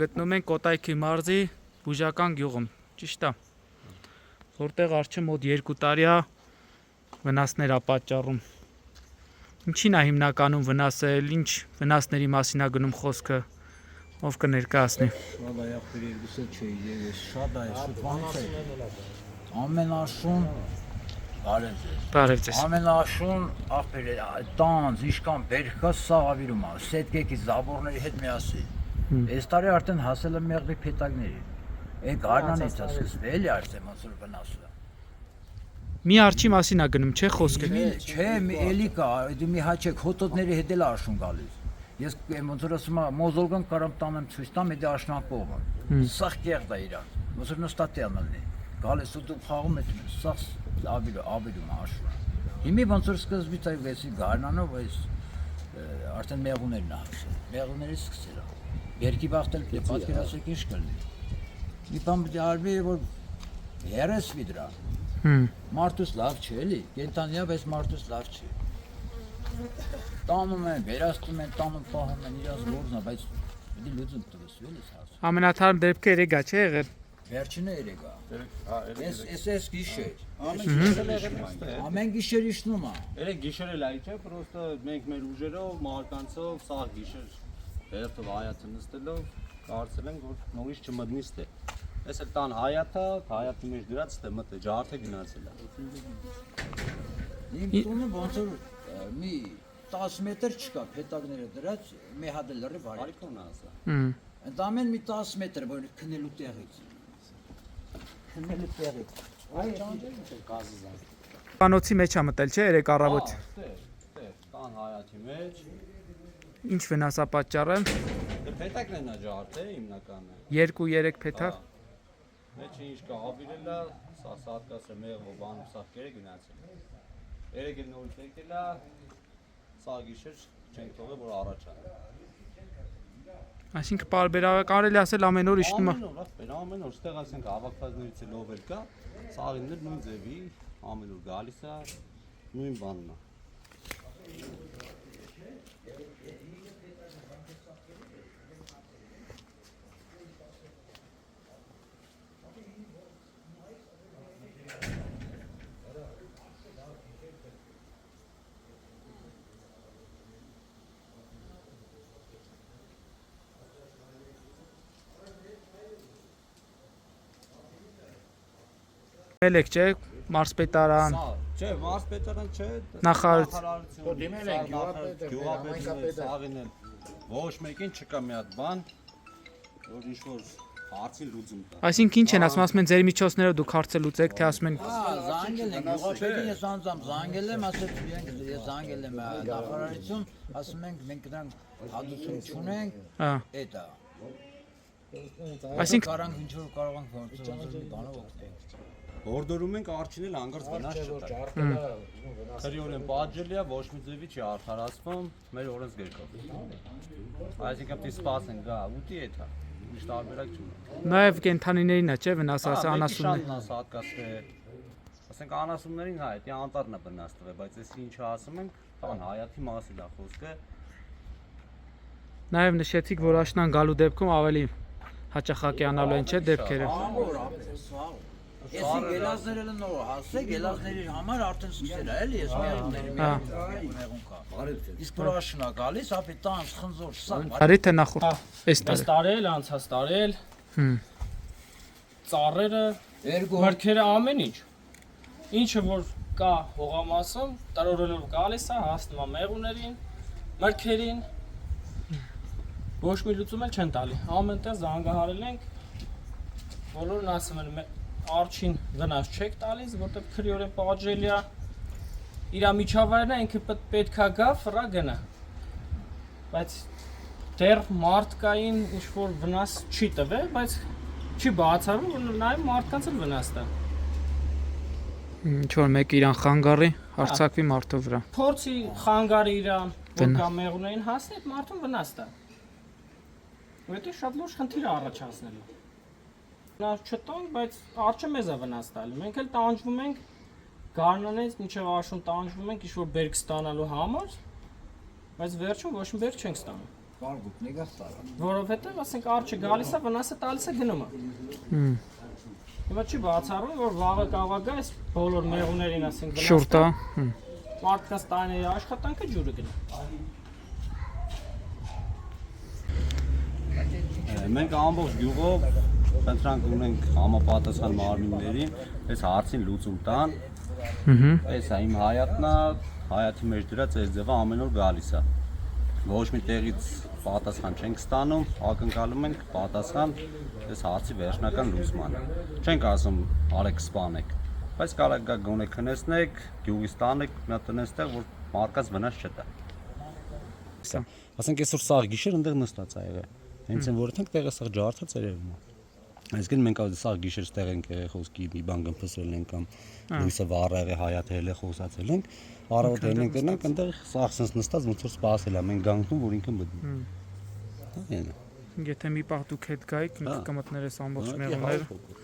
գտնում ենք Կոտայքի մարզի բուժական գյուղում, ճիշտ է, որտեղ արջը մոտ 2 տարի է վնասներ է պատճառում։ Ինչին է հիմնականում վնասել, ինչ վնասների մասին է գնում խոսքը, ով կներկայացնի։ Շատ է ախպեր երկուսը չէ, ես շատ է, շուտ ոնց է։ Ամենաշուն Բարև ձեզ։ Ամենաշուն ախպեր տանձ, իշկան բերքա սաղավիրում է, սետկեկի զաբորների հետ միասին։ Այս տարի արդեն հասել եմ մեղվի փետակների։ Է գարնանից է սկսվել, էլի արդեն ոնց որ վնասը։ Մի արջի մասին է գնում, չէ՞ խոսքը։ Չէ, էլի կա, դու մի հաճեք հոտոտների հետ էլ աշուն գալիս։ Ես ոնց որ ասում եմ, մոզոլգան կարամ տանեմ ցույց տամ, դա աշնան կողմը։ Սաղ կեղտ է իրան։ Ոնց որ նստատյան ալնի։ Գալիս ու դու խաղում ես, սաղ ավիրում աշուն։ Հիմի ոնց որ սկզբից այ վեսի գարնանով այս արդեն մեղուներն է հասել։ Մեղուներից սկսել է։ Երկի բախտել պատկերացեք ինչ կլինի։ Մի բան պետք է արվի, որ հերեսվի դրա։ Մարդուս լավ չէ, էլի, կենտանիա, բայց մարդուս լավ չէ։ Տանում են, վերաստում են, տանում պահում են, իրաց գործն է, բայց պետք է լուծում տվես, էլի հաս։ Ամենաթարմ դեպքը երեգա չէ եղել։ Վերջինը երեգա։ Ես գիշեր։ Ամեն գիշեր իշնում է։ Երեք գիշեր էլ այ չէ, պրոստը մենք մեր ուժերով, մարկանցով, սաղ գիշեր վերթով հայացը նստելով կարծել ենք, որ նորից չմտնի ստե։ Ես էլ տան հայաթի մեջ դրած ստե մտը, ջարդը գնացել է։ Իմ տունը ոնց որ մի 10 մետր չկա, փետակները դրած, մի հատ էլ լրի վարի։ Բարիքն ասա։ Ընդամեն մի 10 մետր, որ քնելու տեղից։ Քնելու տեղից։ Այ ճանճեր ինչ կազիզան։ Պանոցի մեջ է մտել, չէ՞, երեք առավոտ։ Ստե, տան հայաթի մեջ։ Ինչ վնաս է պատճառել։ Դե փետակներն է ջարդը հիմնականը։ 2-3 փետակ։ Մեջը ինչ կա, ավիրել է, սա սատկասը մեղվով բանում սաղկերը գնացել է։ Երեք էլ նորից եկել է, սա գիշեր չենք թողել, որ առաջանա։ Այսինքն պարբերաբար կարելի ասել ամեն օր իշնում է։ Ամեն օր, ստեղ ասենք հավաքվածներից էլ ով էլ կա, սաղիններ նույն ձևի, ամեն օր գալիս է, նույն բանն է։ Ելեք չէ, մարզպետարան։ Չէ, մարզպետարան չէ, նախարարություն։ Դիմել են գյուղապետը, սաղին են, ոչ մեկին չկա մի հատ բան, որ ինչ-որ հարցին լուծում տա։ Այսինքն ինչ են ասում են ձեր միջոցներով դուք հարցը լուծեք, թե ասում են Զանգել են, գյուղապետին ես անձամբ զանգել եմ, ասել ես զանգել եմ նախարարություն, ասում ենք մենք դրանք հատուցում չունենք, էտա։ Այսինքն կարանք ինչ-որ կարող ենք ոնց մի բանով օգնել։ Հորդորում ենք արջին էլ հանգարց վնաս չտա։ Քրիորեն պատժելի է, ոչ մի ձևի չի արդարացվում մեր օրենսգրքով։ Այսինքն պետք է սպասենք, գա, ուտի է դա։ Ուրիշ տարբերակ չունի։ նաև կենթանիներին է, չէ, վնասած անասուններ։ Ասենք անասուններին հա, դա անտառն է վնասվել, բայց ես ինչ ասում ենք, տան հայաթի մասին է խոսքը։ Նաև նշեցիք, որ աշնան գալու դեպքում ավելի հաճախակյանալու են, չէ, դեպքերը։ Եսի գելազները նոր հասե, գելազների համար արդեն սկսել է, էլի ես մեղուն կա։ Իսկ պրաշն է գալիս, ապի տանց խնձոր սաղ։ Արի թե նախորդ, այս Այս տարի։ տարի էլ, անցած տարի էլ։ Ծառերը, մրգերը ամեն ինչ։ Ինչը որ կա հողամասում, տրորելով գալիս է, հասնում է մեղուներին, մրգերին։ Ոչ մի լուծում էլ չեն տալի։ Ամենտեղ զանգահարել ենք, բոլորն ասում են արջին վնաս չեք տալիս, որտեղ քրիորեն պատժելի է։ Իր միջավայրն է, ինքը պետք է գա, ֆրա գնա։ Բայց դեռ մարդկային ինչ-որ վնաս չի տվել, բայց չի բացառում, որ նաև մարդկանց էլ վնաս տա։ Ինչ-որ մեկ իրան խանգարի, հարձակվի մարդու վրա։ Փորձի խանգարի իրան, որ կա մեղուներին հասնի, այդ մարդուն վնաս տա։ Որտեղ շատ լուրջ խնդիր է առաջացնելու։ Վնաս չտանք, բայց արջը մեզ է վնաս տալի։ Մենք էլ տանջվում ենք գարնանից մինչև աշուն տանջվում ենք ինչ-որ բերք ստանալու համար, բայց վերջում ոչ մի բերք չենք ստանում։ Կարգուտ նեգա ստարա։ Որովհետև ասենք արջը գալիս է, վնասը տալիս է գնում է։ Հիմա չի բացառում, որ վաղը կարող է գա այս բոլոր մեղուներին ասենք վնաս Շուրտա։ մարդկանց տաների աշխատանքը ջուրը գնա։ Մենք ամբողջ գյուղով խնդրանք ունենք համապատասխան մարմիններին, այս հարցին լուծում տան։ Այս է իմ հայատնա, հայաթի մեջ դրած այս ձևը ամեն օր գալիս է։ Ոչ մի տեղից պատասխան չենք ստանում, ակնկալում ենք պատասխան այս հարցի վերջնական լուծմանը։ Չենք ասում արեք սպանեք, բայց կարող է գոնե քնեցնեք, գյուղից տանեք, մի հատ տնես տեղ, որ մարկած վնաս չտա։ Ասենք այսօր սաղ գիշեր այնտեղ նստած ա եղել։ Հենց այն որտեղ տեղը սաղ ջարդած էր եղում։ Այսինքն մենք սաղ գիշեր ստեղ ենք եղել խոսքի մի բան գմփսել ենք կամ լույսը վառել է հայաթել է խոսացել ենք, առավոտ ենք դեռնանք այնտեղ սաղ sense նստած ոնց որ սպասել է, մենք գանքում որ ինքը մտնի։ Դա այն է։ Եթե մի պահ դուք հետ գայիք, ինքը կմտներ այս ամբողջ մեղուները։